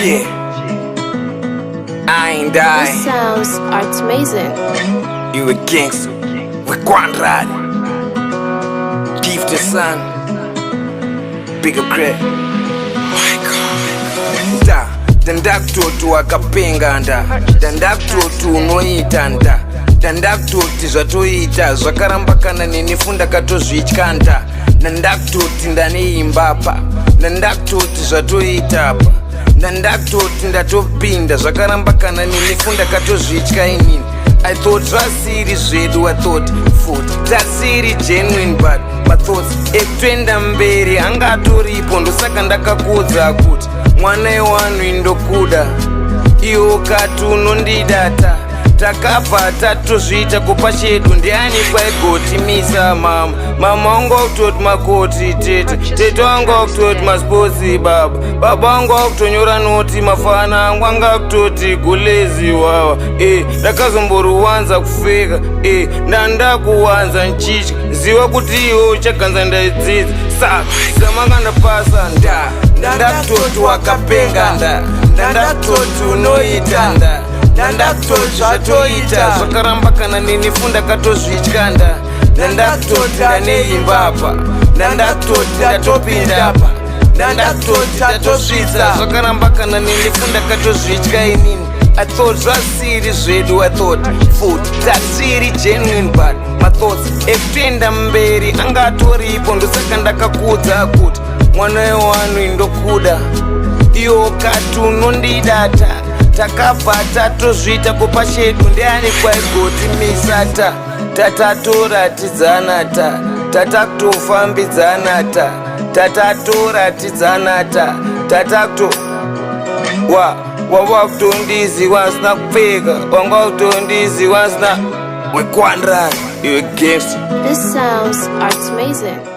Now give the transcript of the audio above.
Yeah, I ain't die. This sounds art amazing. You a gangster with Quandrad. Give the sun. Big up credit. My God. Dandaktotu akapenga nda. Dandaktotu unoita nda. Dandaktoti zvatoita zvakarambakana nenifunda katozvitya nda. Nandaktoti ndaneimba. Nandaktoti zvatoita apa. Nandaktoti ndatopinda zvakarambakana nenifunda katozvitya inini. I thought zvasiri zvedu, I thought food dzasiri genuine, but my thoughts ekutenda mberi angatoripo, ndosaka ndakakudza kuti mwana wewanu indokuda iwo kati unondidata takabva tatozviita kupa chedu. Ndiani kwaigotimisa mama wangu wakutoti makoti tete wangu wakutoti masportsi baba wangu wakutonyora noti mafana angu anga kutoti gulezi wawa. Ndakazomboruwanza kufeka ndandakuwanza nchicha ziva kuti iwo uchaganza ndaidzidza saka samanga ndapasa ndandakutoti wakapenga ndandakutoti unoita ndandakutoti zvatoita zvakarambakana nenifunda katozvitya ndandakutoti ndaneimba apa ndandakutoti ndatopinda apa ndandakutoti ndatosvitsa zvakarambakana nenifunda katozvitya inini. I thought zvasiri zvedu, I thought food dzasiri genuine, but my thoughts ekutenda mberi angatoripo, ndosaka ndakakudza kuti mwana wewanu indokuda iwo kati unondidata takabva tatozviita kupa chedu. Ndiani kwaigotimisa tatatoratidzana tatakutofambidzana tatatoratidzana tatakuto wawakutondizi wasina kupfeka wanga kutondizi wasina wekwandra iwe gangster. This sounds art amazing.